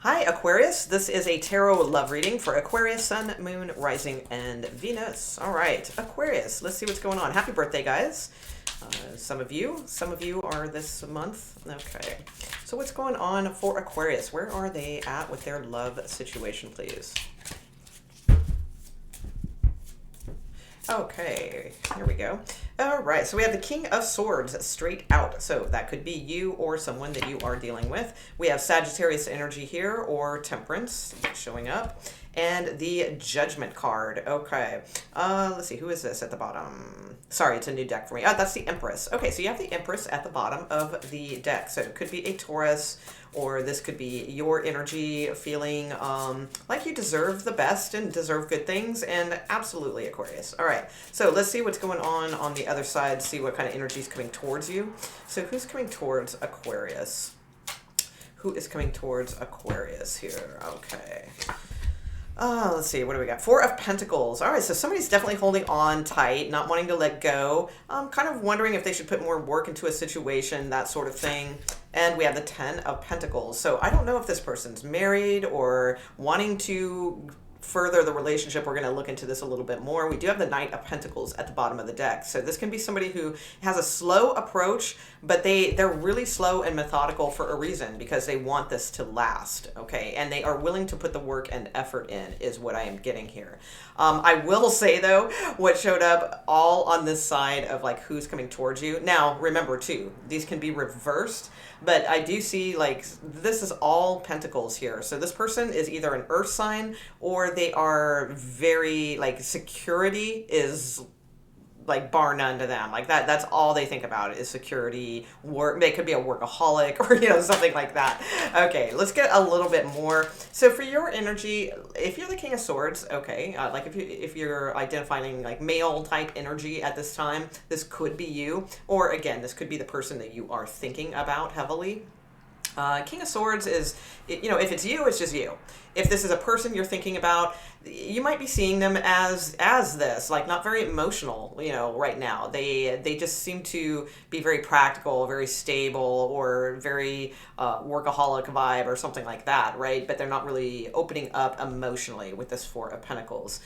Hi, Aquarius. This is a tarot love reading for Aquarius, Sun, Moon, Rising, and Venus. All right, Aquarius, let's see what's going on. Happy birthday, guys. Some of you are this month. Okay, so what's going on for Aquarius? Where are they at with their love situation, please? Okay, here we go. All right, so we have the King of Swords straight out. So that could be you or someone that you are dealing with. We have Sagittarius energy here or Temperance showing up. And the Judgment card. Okay, let's see, who is this at the bottom? Sorry, it's a new deck for me. Oh, that's the Empress. Okay, so you have the Empress at the bottom of the deck. So it could be a Taurus, or this could be your energy feeling like you deserve the best and deserve good things, and absolutely Aquarius. All right, so let's see what's going on the other side, see what kind of energy is coming towards you. So who's coming towards Aquarius? Who is coming towards Aquarius here? Okay. Let's see, what do we got? Four of Pentacles. All right, so somebody's definitely holding on tight, not wanting to let go. Kind of wondering if they should put more work into a situation, that sort of thing. And we have the Ten of Pentacles. So I don't know if this person's married or wanting to further the relationship. We're going to look into this a little bit more. We do have the Knight of Pentacles at the bottom of the deck. So this can be somebody who has a slow approach, but they're really slow and methodical for a reason, because they want this to last, okay? And they are willing to put the work and effort in, is what I am getting here. I will say, though, what showed up all on this side of like who's coming towards you. Now, remember, too, these can be reversed, but I do see like this is all Pentacles here. So this person is either an earth sign, or they are very like security is like bar none to them. Like that's all they think about is security, work. They could be a workaholic or, something like that. Okay, let's get a little bit more. So for your energy, if you're the King of Swords, okay, like if you're identifying like male type energy at this time, this could be you. Or again, this could be the person that you are thinking about heavily. King of Swords is, if it's you, it's just you. If this is a person you're thinking about, you might be seeing them as this, like not very emotional, right now. They just seem to be very practical, very stable, or very workaholic vibe or something like that, right? But they're not really opening up emotionally with this Four of Pentacles.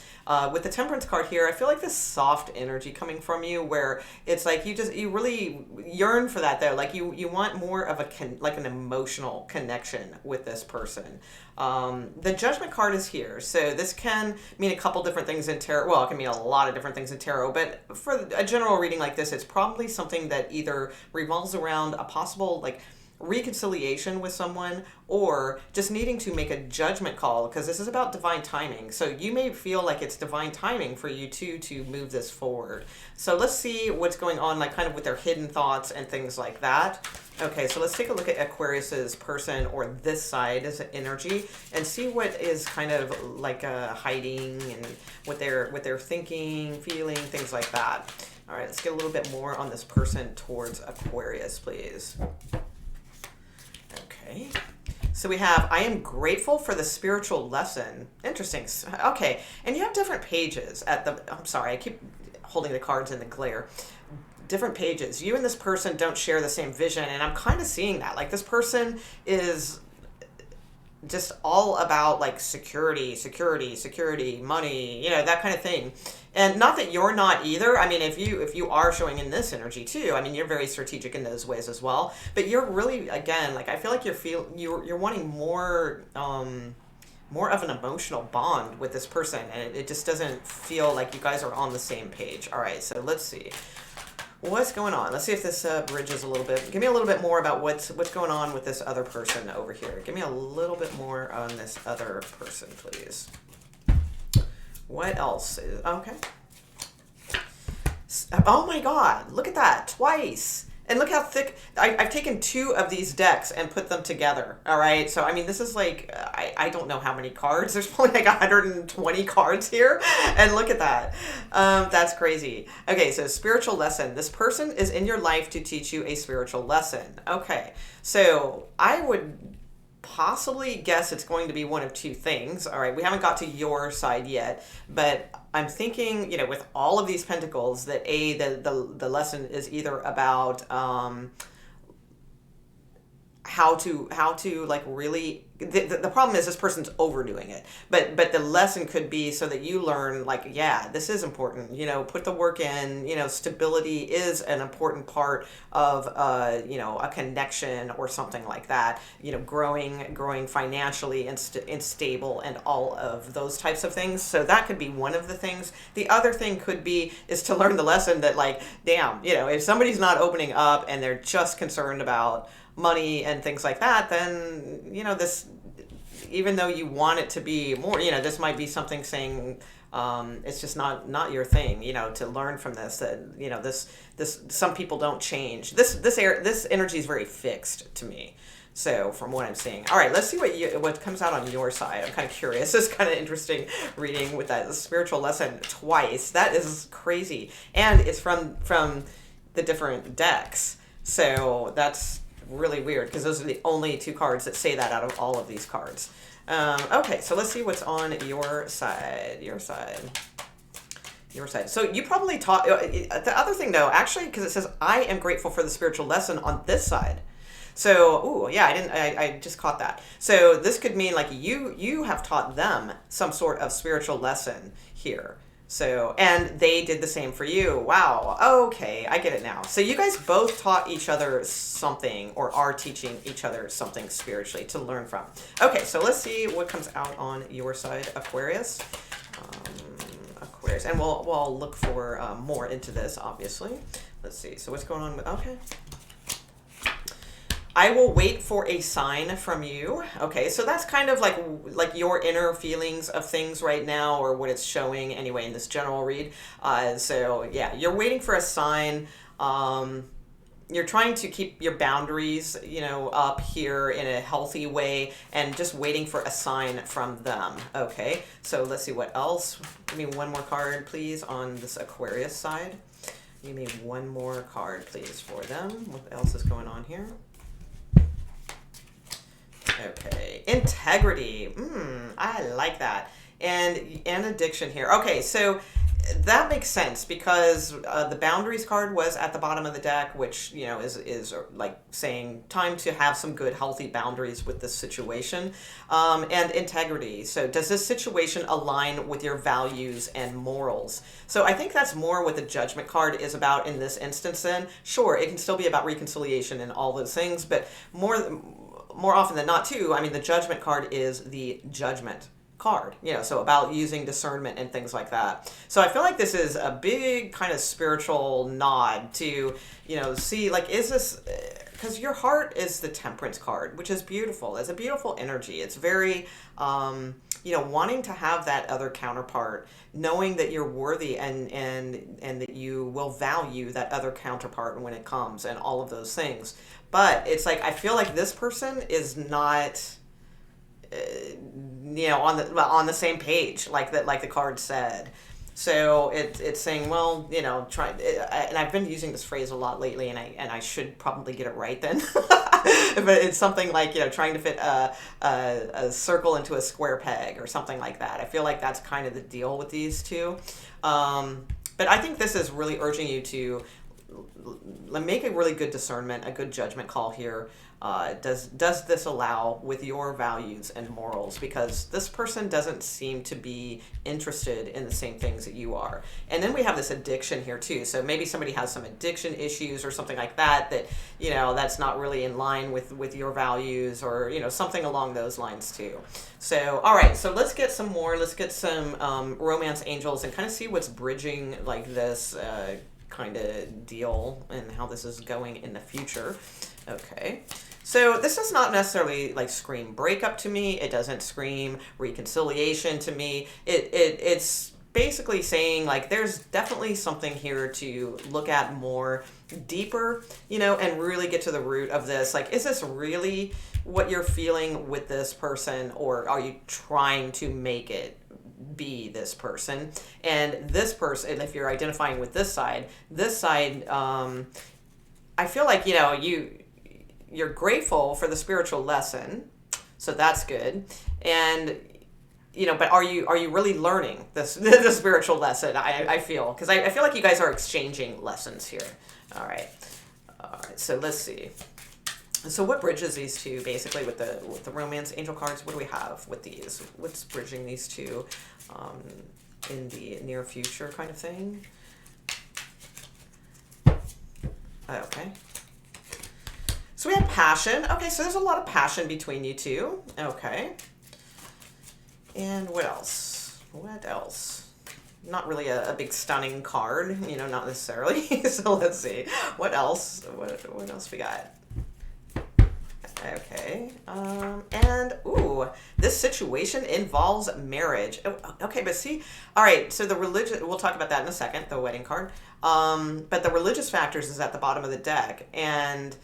With the Temperance card here, I feel like this soft energy coming from you, where it's like you really yearn for that, though. Like you want more of an emotional connection with this person. The Judgment card is here, so this can mean a couple different things in tarot. Well, it can mean a lot of different things in tarot, but for a general reading like this, it's probably something that either revolves around a possible like reconciliation with someone, or just needing to make a judgment call, because this is about divine timing. So you may feel like it's divine timing for you to move this forward. So let's see what's going on, like kind of with their hidden thoughts and things like that. Okay, so let's take a look at Aquarius's person, or this side as energy, and see what is kind of like hiding, and what they're thinking, feeling, things like that. All right, let's get a little bit more on this person towards Aquarius, please. Okay, so we have, I am grateful for the spiritual lesson. Interesting. Okay, and you have different pages at the, I'm sorry, I keep holding the cards in the glare. Different pages. You and this person don't share the same vision, and I'm kind of seeing that. Like this person is just all about like security, money, that kind of thing. And not that you're not either. I mean, if you are showing in this energy too, I mean, you're very strategic in those ways as well. But you're really, again, like I feel like you're wanting more of an emotional bond with this person, and it just doesn't feel like you guys are on the same page. All right, so let's see. What's going on? Let's see if this bridges a little bit. Give me a little bit more about what's going on with this other person over here. Give me a little bit more on this other person, please. What else is... Okay. Oh my God, look at that, twice. And look how thick, I've taken two of these decks and put them together, all right? So, I mean, this is like, I don't know how many cards. There's probably like 120 cards here. And look at that. That's crazy. Okay, so spiritual lesson. This person is in your life to teach you a spiritual lesson. Okay, so I would possibly guess it's going to be one of two things. All right, we haven't got to your side yet, but I'm thinking, with all of these pentacles, that the lesson is either about how to like really, the problem is this person's overdoing it, but the lesson could be so that you learn, like, yeah, this is important, put the work in, stability is an important part of a connection or something like that, growing financially and stable and all of those types of things. So that could be one of the things. The other thing could be is to learn the lesson that, like, damn, if somebody's not opening up and they're just concerned about money and things like that, then this, even though you want it to be more, this might be something saying, it's just not your thing, to learn from this, that this some people don't change. This energy is very fixed to me. So from what I'm seeing, all right, let's see what comes out on your side. I'm kind of curious. It's kind of interesting reading with that spiritual lesson twice. That is crazy, and it's from the different decks. So that's really weird, because those are the only two cards that say that out of all of these cards. Okay, so let's see what's on your side. Your side. So you probably taught, the other thing though, actually, because it says, I am grateful for the spiritual lesson on this side. So, ooh, yeah, I just caught that. So this could mean like you have taught them some sort of spiritual lesson here. So, and they did the same for you. Wow. Okay, I get it now. So you guys both taught each other something, or are teaching each other something spiritually to learn from. Okay, so let's see what comes out on your side, Aquarius. Aquarius, and we'll look for more into this, obviously. Let's see. So what's going on with? Okay. I will wait for a sign from you. Okay, so that's kind of like your inner feelings of things right now, or what it's showing anyway in this general read. So yeah, you're waiting for a sign. You're trying to keep your boundaries, up here in a healthy way, and just waiting for a sign from them. Okay, so let's see what else. Give me one more card, please, on this Aquarius side. Give me one more card, please, for them. What else is going on here? Okay, integrity. I like that. And addiction here. Okay, so that makes sense, because the boundaries card was at the bottom of the deck, which is like saying time to have some good healthy boundaries with this situation, and integrity. So does this situation align with your values and morals? So I think that's more what the judgment card is about in this instance. Then sure, it can still be about reconciliation and all those things, but more often than not too, I mean, the judgment card is the judgment card, so about using discernment and things like that. So I feel like this is a big kind of spiritual nod to, see, like, is this, because your heart is the Temperance card, which is beautiful. It's a beautiful energy. It's very, wanting to have that other counterpart, knowing that you're worthy and that you will value that other counterpart when it comes, and all of those things. But it's like, I feel like this person is not, on the same page, like the card said. So it's saying, well, try, and I've been using this phrase a lot lately, and I should probably get it right then. But it's something like, trying to fit a circle into a square peg, or something like that. I feel like that's kind of the deal with these two. But I think this is really urging you to make a really good discernment, a good judgment call here. Does this allow with your values and morals? Because this person doesn't seem to be interested in the same things that you are. And then we have this addiction here too. So maybe somebody has some addiction issues or something like that, that's not really in line with your values, or, something along those lines too. So, all right, so let's get some more. Let's get some romance angels and kind of see what's bridging like this kind of deal, and how this is going in the future. Okay. So this does not necessarily like scream breakup to me. It doesn't scream reconciliation to me. It's basically saying, like, there's definitely something here to look at more deeper, and really get to the root of this. Like, is this really what you're feeling with this person, or are you trying to make it be this person? And this person, if you're identifying with this side, I feel like, you're grateful for the spiritual lesson, so that's good. And but are you really learning this the spiritual lesson? I feel, because I feel like you guys are exchanging lessons here. All right, so let's see. So what bridges these two basically with the romance angel cards? What do we have with these? What's bridging these two in the near future kind of thing? Okay. So we have passion. Okay, so there's a lot of passion between you two. Okay. And what else? What else? Not really a big stunning card, you know, not necessarily. So let's see. What else? What else we got? Okay. And, ooh, this situation involves marriage. Oh, okay, but see, all right, so the religious, we'll talk about that in a second, the wedding card. But the religious factors is at the bottom of the deck. And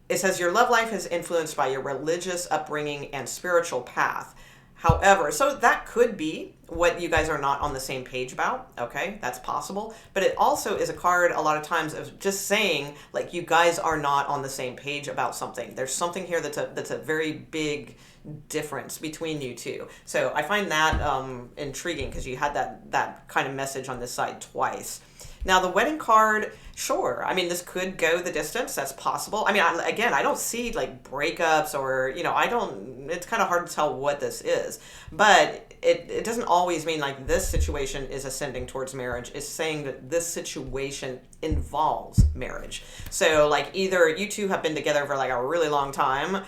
it says your love life is influenced by your religious upbringing and spiritual path. However, so that could be what you guys are not on the same page about. Okay, that's possible. But it also is a card a lot of times of just saying like you guys are not on the same page about something. There's something here that's a very big difference between you two. So I find that intriguing because you had that kind of message on this side twice. Now the wedding card, sure. I mean, this could go the distance. That's possible. I mean, I don't see like breakups or, you know, it's kind of hard to tell what this is. But it doesn't always mean like this situation is ascending towards marriage. It's saying that this situation involves marriage. So like either you two have been together for like a really long time,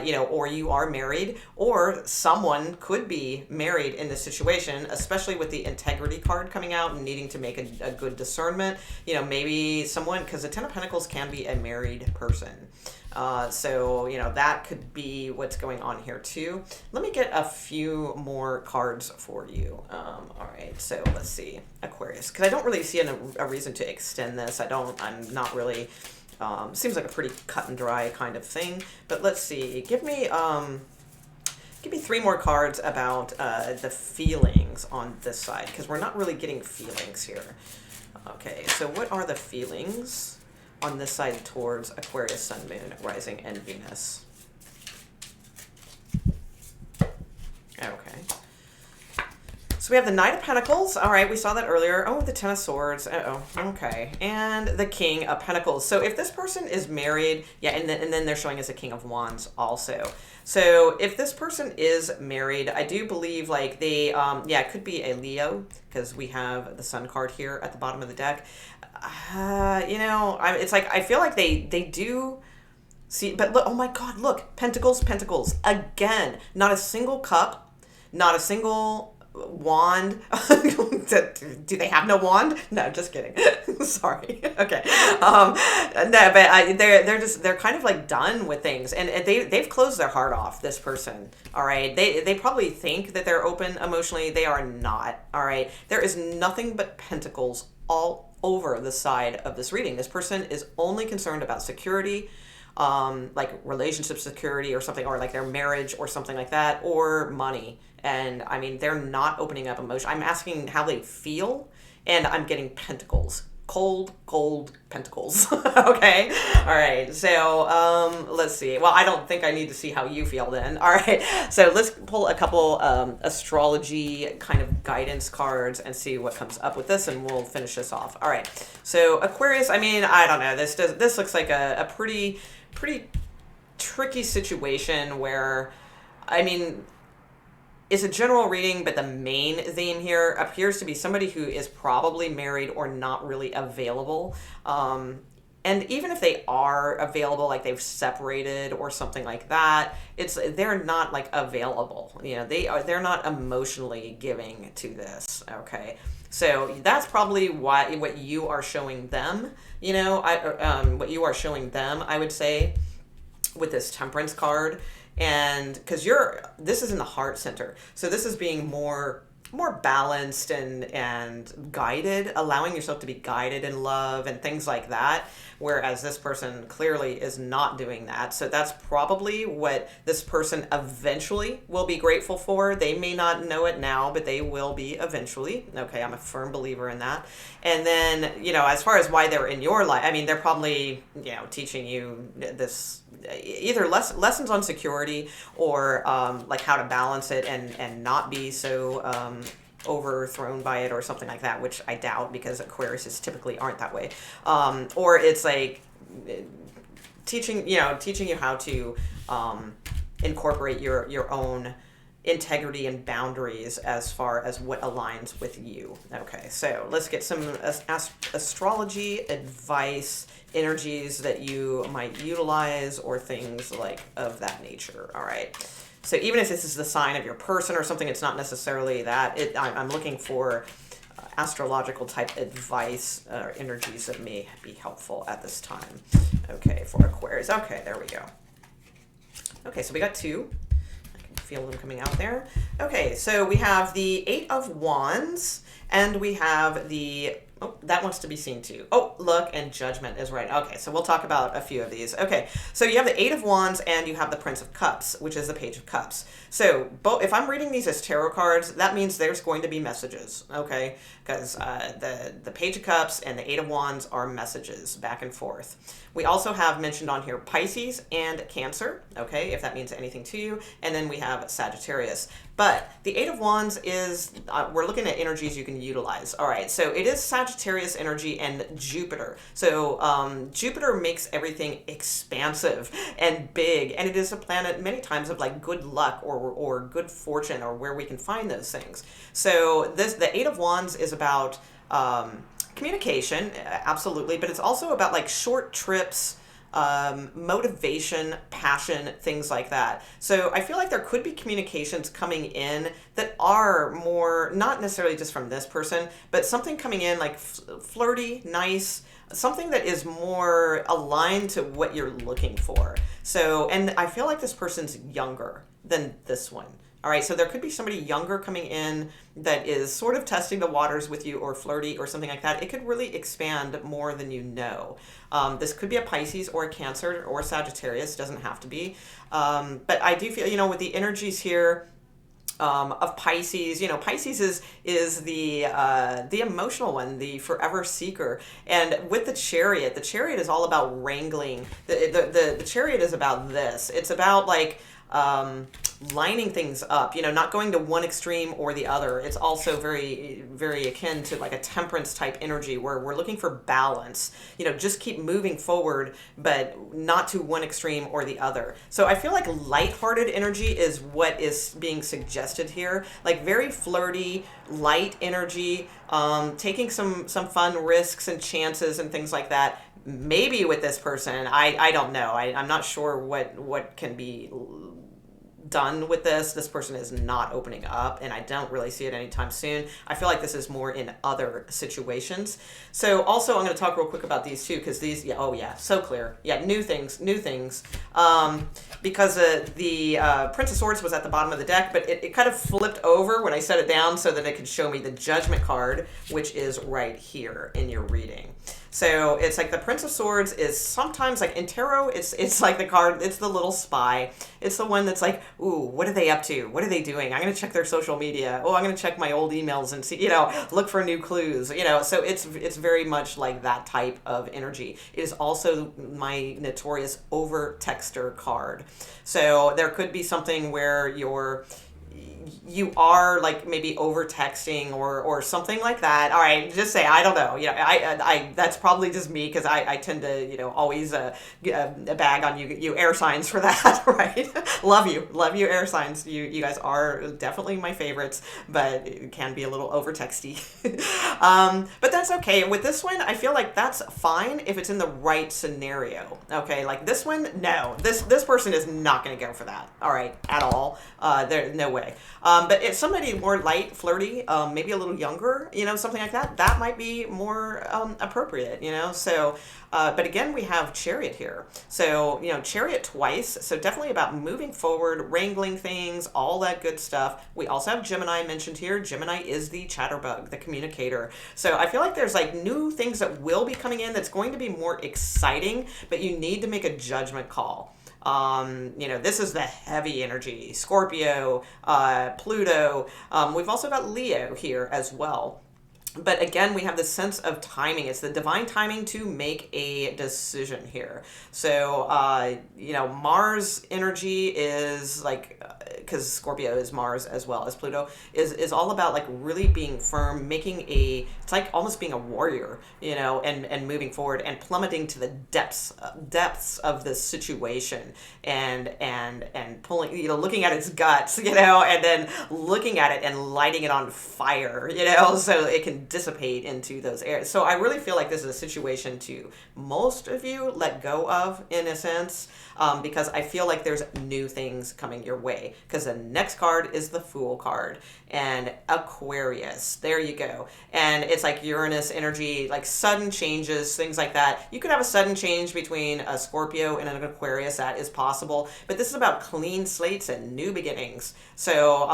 you know, or you are married, or someone could be married in this situation, especially with the integrity card coming out and needing to make a good discernment. You know, maybe someone, because the Ten of Pentacles can be a married person. So, you know, that could be what's going on here too. Let me get a few more cards for you. All right, so let's see. Aquarius, because I don't really see a reason to extend this. I'm not really, seems like a pretty cut and dry kind of thing. But let's see. Give me 3 more cards about the feelings on this side, because we're not really getting feelings here. Okay, so what are the feelings on this side towards Aquarius, Sun, Moon, Rising, and Venus? Okay. So we have the Knight of Pentacles. All right, we saw that earlier. Oh, the Ten of Swords. Uh-oh. Okay. And the King of Pentacles. So if this person is married, yeah, and then they're showing us a King of Wands also. So if this person is married, I do believe like they, yeah, it could be a Leo, because we have the Sun card here at the bottom of the deck. You know, it's like, I feel like they do see, but look, oh my God, look, Pentacles, Pentacles. Again, not a single cup, not a single wand. Do they have no wand? No, just kidding. Sorry. Okay. No, but they're kind of like done with things, and they've closed their heart off, this person. All right. They probably think that they're open emotionally. They are not. All right. There is nothing but pentacles all over the side of this reading. This person is only concerned about security, like relationship security or something, or like their marriage or something like that, or money. And I mean, they're not opening up emotion. I'm asking how they feel, and I'm getting pentacles. Cold, gold pentacles. Okay. All right. So let's see. Well, I don't think I need to see how you feel then. All right. So let's pull a couple astrology kind of guidance cards and see what comes up with this, and we'll finish this off. All right. So Aquarius, I mean, I don't know. This looks like a pretty tricky situation where, I mean, it's a general reading, but the main theme here appears to be somebody who is probably married or not really available. And even if they are available, like they've separated or something like that, they're not like available. You know, they're not emotionally giving to this. Okay, so that's probably what you are showing them. You know, what you are showing them, I would say, with this Temperance card. And because this is in the heart center, so this is being more balanced and guided, allowing yourself to be guided in love and things like that, whereas this person clearly is not doing that. So that's probably what this person eventually will be grateful for. They may not know it now, but they will be eventually. Okay, I'm a firm believer in that. And then, you know, as far as why they're in your life, I mean, they're probably, you know, teaching you this, either lessons on security or like how to balance it and not be so overthrown by it or something like that, which I doubt, because Aquariuses typically aren't that way. Or it's like teaching you how to incorporate your own integrity and boundaries as far as what aligns with you. Okay, so let's get some astrology advice, energies that you might utilize, or things like of that nature. All right. So even if this is the sign of your person or something, it's not necessarily that. I'm looking for astrological type advice or energies that may be helpful at this time. Okay, for Aquarius. Okay, there we go. Okay, so we got two. Feel them coming out there. Okay, so we have the Eight of Wands, and we have the, oh, that wants to be seen too. Oh, look, and Judgment is right. Okay, so we'll talk about a few of these. Okay, so you have the Eight of Wands, and you have the Prince of Cups, which is the Page of Cups. So if I'm reading these as tarot cards, that means there's going to be messages, okay? Because the Page of Cups and the Eight of Wands are messages back and forth. We also have mentioned on here Pisces and Cancer, okay, if that means anything to you. And then we have Sagittarius. But the Eight of Wands is, we're looking at energies you can utilize. All right, so it is Sagittarius energy and Jupiter. So Jupiter makes everything expansive and big, and it is a planet many times of like good luck or good fortune, or where we can find those things. So the Eight of Wands is about communication, absolutely, but it's also about like short trips, motivation, passion, things like that. So I feel like there could be communications coming in that are more, not necessarily just from this person, but something coming in like flirty, nice, something that is more aligned to what you're looking for. So, and I feel like this person's younger than this one. All right, so there could be somebody younger coming in that is sort of testing the waters with you, or flirty or something like that. It could really expand more than you know. This could be a Pisces or a Cancer or a Sagittarius, doesn't have to be. But I do feel, with the energies here of Pisces, Pisces is the emotional one, the forever seeker. And with the Chariot is all about wrangling. The Chariot is about this. It's about like lining things up, not going to one extreme or the other. It's also very, very akin to like a Temperance type energy, where we're looking for balance, just keep moving forward, but not to one extreme or the other. So I feel like lighthearted energy is what is being suggested here, like very flirty, light energy, taking some fun risks and chances and things like that. Maybe with this person, I don't know. I'm not sure what can be done with this. This person is not opening up, and I don't really see it anytime soon. I feel like this is more in other situations. So also I'm going to talk real quick about these two, because these, so clear. Yeah, new things. Because the Prince of Swords was at the bottom of the deck, but it kind of flipped over when I set it down so that it could show me the Judgment card, which is right here in your reading. So it's like the Prince of Swords is sometimes like in tarot, it's like the card, it's the little spy. It's the one that's like, ooh, what are they up to? What are they doing? I'm going to check their social media. Oh, I'm going to check my old emails and see, look for new clues, so it's very much like that type of energy. It is also my notorious over texter card. So there could be something where you are like maybe over texting or something like that. All right, just say, I don't know. I that's probably just me, because I tend to, always bag on you air signs for that, right? Love you air signs. You guys are definitely my favorites, but it can be a little over texty. But that's okay. With this one, I feel like that's fine if it's in the right scenario. Okay, like this one, no. This person is not going to go for that. All right, at all. There, no way. But if somebody more light, flirty, maybe a little younger, something like that, that might be more appropriate, So, but again, we have Chariot here. So, Chariot twice. So definitely about moving forward, wrangling things, all that good stuff. We also have Gemini mentioned here. Gemini is the chatterbug, the communicator. So I feel like there's like new things that will be coming in that's going to be more exciting, but you need to make a judgment call. This is the heavy energy, Scorpio, Pluto. We've also got Leo here as well. But again, we have this sense of timing. It's the divine timing to make a decision here. So, Mars energy is like, because Scorpio is Mars as well as Pluto, is all about like really being firm, it's like almost being a warrior, and moving forward and plummeting to the depths of the situation and pulling, looking at its guts, and then looking at it and lighting it on fire, so it can dissipate into those areas. So I really feel like this is a situation to most of you let go of, in a sense, because I feel like there's new things coming your way. Because the next card is the Fool card and Aquarius. There you go. And it's like Uranus energy, like sudden changes, things like that. You could have a sudden change between a Scorpio and an Aquarius. That is possible. But this is about clean slates and new beginnings. So,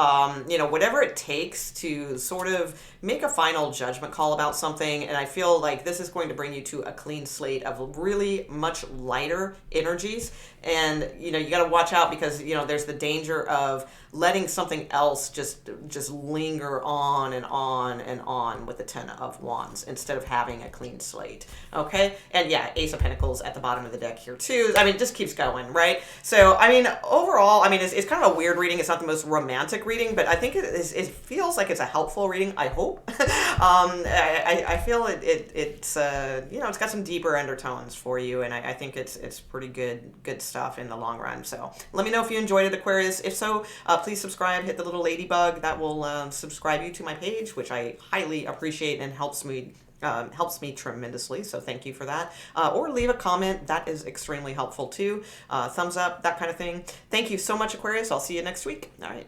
whatever it takes to sort of make a final judgment call about something. And I feel like this is going to bring you to a clean slate of really much lighter energies. And, you got to watch out because, there's the danger of letting something else just linger on and on and on with the Ten of Wands instead of having a clean slate. Okay? And yeah, Ace of Pentacles at the bottom of the deck here too. I mean, it just keeps going, right? So, overall, it's kind of a weird reading. It's not the most romantic reading, but I think it feels like it's a helpful reading, I hope. I feel it's it's got some deeper undertones for you, and I think it's pretty good stuff in the long run. So let me know if you enjoyed it, Aquarius. If so, please subscribe, hit the little ladybug. That will subscribe you to my page, which I highly appreciate and helps me tremendously, so thank you for that. Or leave a comment. That is extremely helpful too. Thumbs up, that kind of thing. Thank you so much, Aquarius. I'll see you next week. All right.